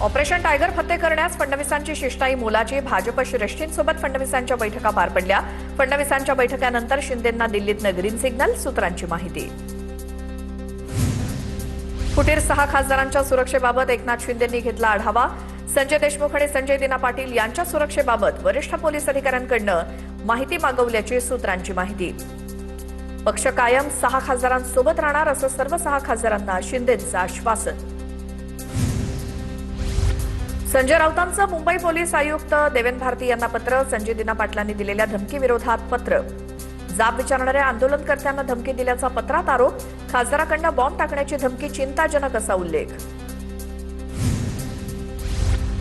Operation tiger फत्ते करण्यास फडणवीसांची शिष्टाई मोलाची. भाजप श्रेष्ठींसोबत फडणवीसांच्या बैठका पार पडल्या. फडणवीसांच्या बैठकीनंतर शिंदेंना दिल्लीतनं ग्रीन सिग्नल. सूत्रांची माहिती. फुटीर 6 खासदारांच्या सुरक्षेबाबत एकनाथ शिंदेंनी घेतला आढावा. संजय देशमुख आणि संजय दिना पाटील यांच्या सुरक्षेबाबत वरिष्ठ पोलीस अधिकाऱ्यांकडून माहिती मागवल्याची सूत्रांची माहिती. पक्ष कायम 6 खासदारांसोबत राहणार असं सर्व 6 खासदारांना शिंदेंचं आश्वासन. संजय राऊतांचं मुंबई पोलीस आयुक्त देवेंद्र भारती यांना पत्र. संजय दिना पाटलांनी दिलेल्या धमकीविरोधात पत्र. जाब विचारणाऱ्या आंदोलनकर्त्यांना धमकी दिल्याचा पत्रात आरोप. खासदाराकडून बॉम्ब टाकण्याची धमकी चिंताजनक असा उल्लेख.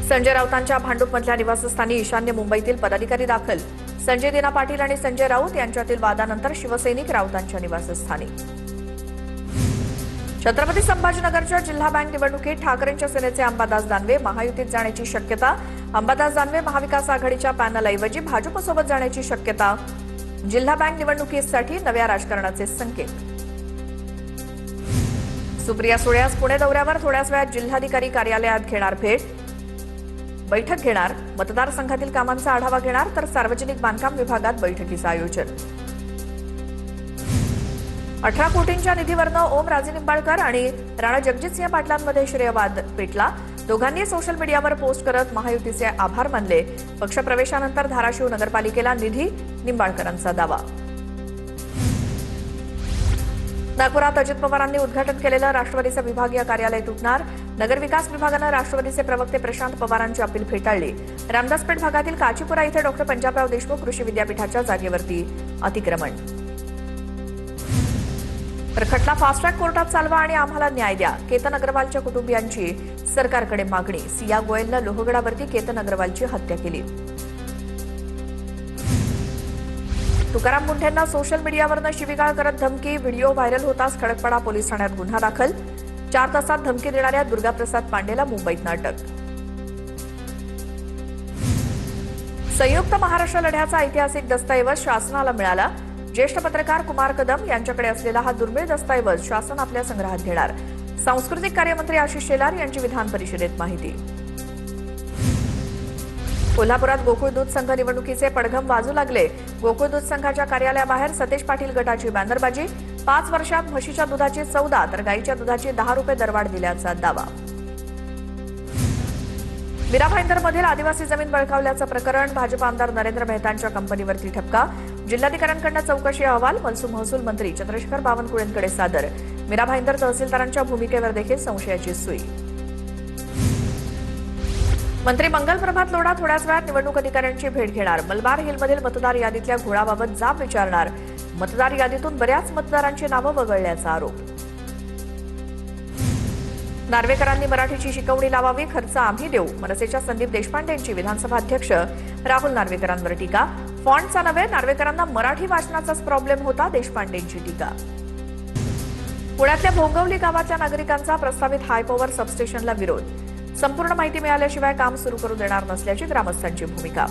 संजय राऊतांच्या भांडूपमधल्या निवासस्थानी ईशान्य मुंबईतील पदाधिकारी दाखल. संजय दिना पाटील आणि संजय राऊत यांच्यातील वादानंतर शिवसैनिक राऊतांच्या निवासस्थानी. छत्रपती संभाजीनगरच्या जिल्हा बँक निवडणुकीत ठाकरेंच्या सेनेचे अंबादास दानवे महायुतीत जाण्याची शक्यता. अंबादास दानवे महाविकास आघाडीच्या पॅनलऐवजी भाजपसोबत जाण्याची शक्यता. जिल्हा बँक निवडणुकीसाठी नव्या राजकारणाचे संकेत. सुप्रिया सुळे आज पुणे दौऱ्यावर. थोड्याच वेळात जिल्हाधिकारी कार्यालयात घेणार भेट. बैठक घेणार. मतदारसंघातील कामांचा आढावा घेणार. तर सार्वजनिक बांधकाम विभागात बैठकीचं आयोजन. 18 कोटींच्या निधीवरनं ओम राजे निंबाळकर आणि राणा जगजितसिंह पाटलांमध्ये श्रेयवाद पेटला. दोघांनी सोशल मीडियावर पोस्ट करत महायुतीचे आभार मानले. पक्षप्रवेशानंतर धाराशिव नगरपालिकेला निधी. निंबाळकरांचा दावा. नागपुरात अजित पवारांनी उद्घाटन केलेलं राष्ट्रवादीचं विभागीय कार्यालय तुटणार. नगरविकास विभागानं राष्ट्रवादीचे प्रवक्ते प्रशांत पवारांची अपील फेटाळली. रामदासपेठ भागातील काचीपुरा इथे डॉ. पंजाबराव देशमुख कृषी विद्यापीठाच्या जागेवरती अतिक्रमण. तर खटला फास्ट ट्रॅक कोर्टात चालवा आणि आम्हाला न्याय द्या. केतन अग्रवालच्या कुटुंबियांची सरकारकडे मागणी. सिया गोयलनं लोहगडावरती केतन अग्रवालची हत्या केली. तुकाराम मुंढेंना सोशल मीडियावरनं शिवीगाळ करत धमकी. व्हिडिओ व्हायरल होताच खडकपाडा पोलीस ठाण्यात गुन्हा दाखल. 4 तासात धमकी देणाऱ्या दुर्गाप्रसाद पांडेला मुंबईतनं अटक. संयुक्त महाराष्ट्र लढ्याचा ऐतिहासिक दस्तऐवज शासनाला मिळाला. ज्येष्ठ पत्रकार कुमार कदम यांच्याकडे असलेला हा दुर्मिळ दस्तऐवज शासन आपल्या संग्रहात घेणार. सांस्कृतिक कार्यमंत्री आशिष शेलार यांची विधान परिषदेत माहिती. कोल्हापुरात गोकुळ दूध संघ निवडणुकीचे पडघम वाजू लागले. गोकुळ दूध संघाच्या कार्यालयाबाहेर सतेज पाटील गटाची बॅनरबाजी. 5 वर्षात म्हशीच्या दुधाची 14 तर गाईच्या दुधाची 10 रुपये दरवाढ दिल्याचा दावा. मीरा भाईंदरमधील आदिवासी जमीन बळकावल्याचं प्रकरण. भाजप आमदार नरेंद्र मेहतांच्या कंपनीवरती ठपका. जिल्हाधिकाऱ्यांकडून चौकशी अहवाल महसूल मंत्री चंद्रशेखर बावनकुळेंकडे सादर. मीरा भाईंदर तहसीलदारांच्या भूमिकेवर देखील संशयाची सुई. मंत्री मंगल प्रभात लोढा थोड्याच वेळात निवडणूक अधिकाऱ्यांची भेट घेणार. मलबार हिलमधील मतदार यादीतल्या घोळाबाबत जाब विचारणार. मतदार यादीतून बऱ्याच मतदारांची नावं वगळल्याचा आरोप. नार्वेकरांनी मराठीची शिकवणी लावावी. खर्च आम्ही देऊ. मनसेच्या संदीप देशपांडेंची विधानसभा अध्यक्ष राहुल नार्वेकरांवर टीका. फॉन्टचा नव्हे नार्वेकरांना मराठी वाचनाचाच प्रॉब्लेम होता. देशपांडेंची टीका. पुण्यातल्या भोंगवली गावातल्या नागरिकांचा प्रस्तावित हायपॉवर सबस्टेशनला विरोध. संपूर्ण माहिती मिळाल्याशिवाय काम सुरू करू देणार नसल्याची ग्रामस्थांची भूमिका.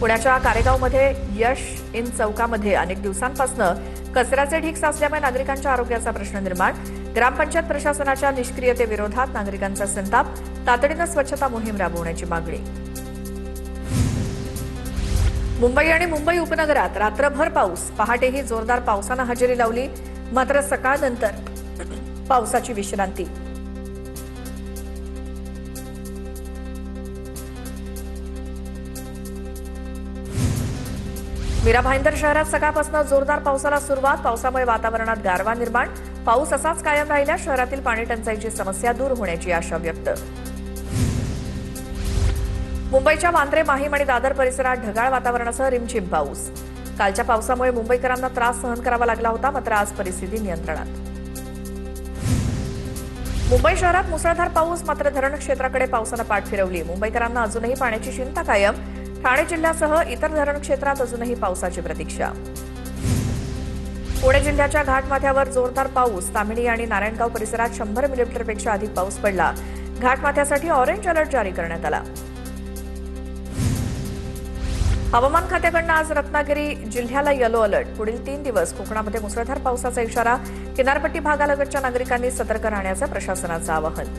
पुण्याच्या कारेगावमध्ये यश इन चौकामध्ये अनेक दिवसांपासून कचऱ्याचे ढीग साचल्यामुळे नागरिकांच्या आरोग्याचा प्रश्न निर्माण. ग्रामपंचायत प्रशासनाच्या निष्क्रियतेविरोधात नागरिकांचा संताप. तातडीनं स्वच्छता मोहीम राबवण्याची मागणी. मुंबई आणि मुंबई उपनगरात रात्रभर पाऊस. पहाटेही जोरदार पावसानं हजेरी लावली. मात्र सकाळनंतर पावसाची विश्रांती. मीरा भाईंदर शहरात सकाळपासून जोरदार पावसाला सुरुवात. पावसामुळे वातावरणात गारवा निर्माण. पाऊस असाच कायम राहिल्यास शहरातील पाणी टंचाईची समस्या दूर होण्याची आशा व्यक्त. मुंबईच्या वांद्रे, माहीम आणि दादर परिसरात ढगाळ वातावरणासह रिमझिम पाऊस. कालच्या पावसामुळे मुंबईकरांना त्रास सहन करावा लागला होता. मात्र आज परिस्थिती नियंत्रणात. मुंबई शहरात मुसळधार पाऊस. मात्र धरण क्षेत्राकडे पावसानं पाठ फिरवली. मुंबईकरांना अजूनही पाण्याची चिंता कायम. ठाणे जिल्ह्यासह इतर धरण क्षेत्रात अजूनही पावसाची प्रतीक्षा. पुणे जिल्ह्याच्या घाटमाथ्यावर जोरदार पाऊस. तामिणी आणि नारायणगाव परिसरात 100 मिलीमीटरपेक्षा अधिक पाऊस पडला. घाटमाथ्यासाठी ऑरेंज अलर्ट जारी करण्यात आला. हवामान खात्याकडून आज रत्नागिरी जिल्ह्याला येलो अलर्ट. पुढील 3 दिवस कोकणामध्ये मुसळधार पावसाचा इशारा. किनारपट्टी भागालगतच्या नागरिकांनी सतर्क राहण्याचं प्रशासनाचं आवाहन.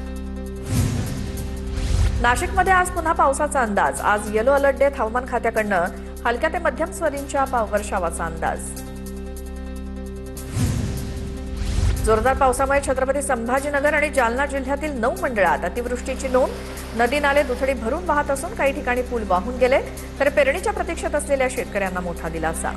नाशिकमध्ये आज पुन्हा पावसाचा अंदाज. आज येलो अलर्ट देत हवामान खात्याकडून हलक्या ते मध्यम स्वरूपाच्या वर्षावाचा अंदाज. जोरदार पावसामुळे छत्रपती संभाजीनगर आणि जालना जिल्ह्यातील 9 मंडळात अतिवृष्टीची नोंद. नदी नाले दुथडी भरून वाहत असून काही ठिकाणी पूल वाहून गेले, तर पेरणीच्या प्रतीक्षेत असलेल्या शेतकऱ्यांना मोठा दिलासा.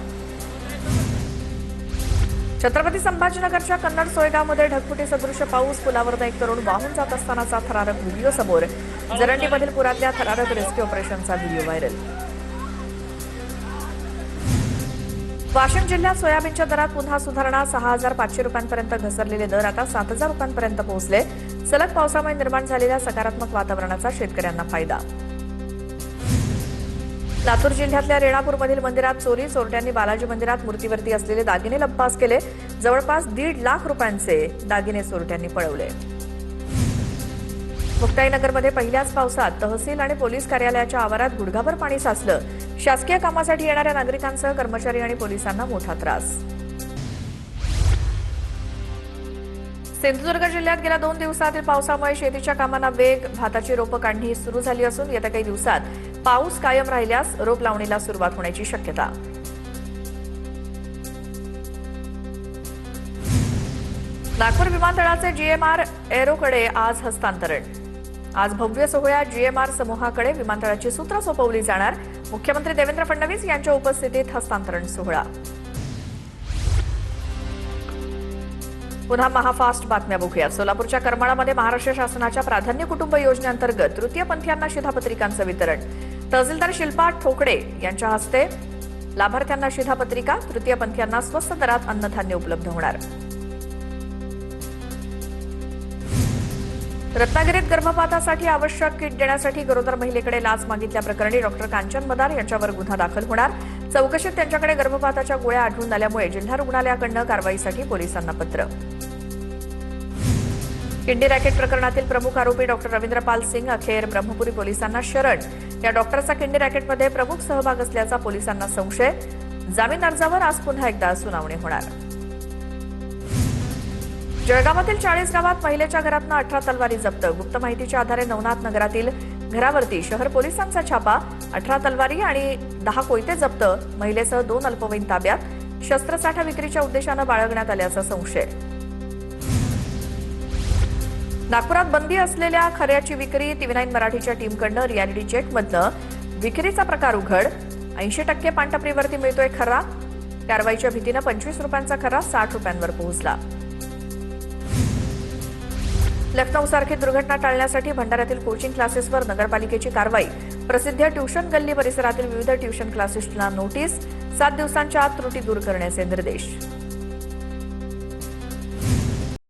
छत्रपती संभाजीनगरच्या कन्नड सोयगावमध्ये ढगफुटी सदृश पाऊस. पुलावरून एक तरुण वाहून जात असतानाचा थरारक व्हिडिओ समोर. जरंडीमधील पुरातल्या थरारक रेस्क्यू ऑपरेशनचा व्हिडिओ व्हायरल. वाशिम जिल्ह्यात सोयाबीनच्या दरात पुन्हा सुधारणा. 6,500 रुपयांपर्यंत घसरलेले दर आता 7,000 रुपयांपर्यंत पोहोचले. सलग पावसामुळे निर्माण झालेल्या सकारात्मक वातावरणाचा शेतकऱ्यांना फायदा. लातूर जिल्ह्यातल्या रेणापूरमधील मंदिरात चोरी. चोरट्यांनी बालाजी मंदिरात मूर्तीवरती असलेले दागिने लंपास केले. जवळपास 1.5 लाख रुपयांचे दागिने चोरट्यांनी पळवले. मुक्ताईनगरमध्ये पहिल्याच पावसात तहसील आणि पोलीस कार्यालयाच्या आवारात गुडघाभर पाणी साचलं. शासकीय कामासाठी येणाऱ्या नागरिकांसह कर्मचारी आणि पोलिसांना मोठा त्रास. सिंधुदुर्ग जिल्ह्यात गेल्या 2 दिवसातील पावसामुळे शेतीच्या कामांना वेग. भाताची रोपं काढणी सुरू झाली असून येत्या काही दिवसात पाऊस कायम राहिल्यास रोप लावणीला सुरुवात होण्याची शक्यता. नागपूर विमानतळाचे जीएमआर एरोकडे आज हस्तांतरण. आज भव्य सोहळ्यात जीएमआर समूहाकडे विमानतळाची सूत्र सोपवली जाणार. मुख्यमंत्री देवेंद्र फडणवीस यांच्या उपस्थितीत हस्तांतरण सोहळा. पुन्हा महाफास्ट बातम्या बघूया. सोलापूरच्या करमाळामध्ये महाराष्ट्र शासनाच्या प्राधान्य कुटुंब योजनेअंतर्गत तृतीयपंथीयांना शिधापत्रिकांचं वितरण. तहसीलदार शिल्पा ठोकडे यांच्या हस्ते लाभार्थ्यांना शिधापत्रिका. तृतीयपंथीयांना स्वस्त दरात अन्नधान्य उपलब्ध होणार. रत्नागिरीत गर्भपातासाठी आवश्यक किट देण्यासाठी गरोदर महिलेकडे लाच मागितल्याप्रकरणी डॉक्टर कांचन मदार यांच्यावर गुन्हा दाखल होणार. चौकशीत त्यांच्याकडे गर्भपाताच्या गोळ्या आढळून आल्यामुळे जिल्हा रुग्णालयाकडून कारवाईसाठी पोलिसांना पत्र. किंडी रॅकेट प्रकरणातील प्रमुख आरोपी डॉक्टर रवींद्रपाल सिंग अखेर ब्रह्मपुरी पोलिसांना शरण. या डॉक्टरचा किंडी रॅकेटमध्ये प्रमुख सहभाग असल्याचा पोलिसांना संशय. जामीन अर्जावर आज पुन्हा एकदा सुनावणी होणार. जळगावातील 40 गावात महिलेच्या घरातून 18 तलवारी जप्त. गुप्त माहितीच्या आधारे नवनाथ नगरातील घरावरती शहर पोलिसांचा छापा. 18 तलवारी आणि 10 कोयते जप्त. महिलेसह 2 अल्पवयीन ताब्यात. शस्त्रसाठा विक्रीच्या उद्देशानं बाळगण्यात आल्याचा संशय. नागपुरात बंदी असलेल्या खऱ्याची विक्री. TV9 मराठीच्या टीमकडनं रियालिटी चेकमधनं विक्रीचा प्रकार उघड. 80% पानटपरीवरती मिळतोय खरा. कारवाईच्या भीतीनं 25 रुपयांचा खरा 60 रुपयांवर पोहोचला. लखनौसारखी दुर्घटना टाळण्यासाठी भंडाऱ्यातील कोचिंग क्लासेसवर नगरपालिकेची कारवाई. प्रसिद्ध ट्यूशन गल्ली परिसरातील विविध ट्यूशन क्लासेसला नोटीस. 7 दिवसांच्या आत त्रुटी दूर करण्याचे निर्देश.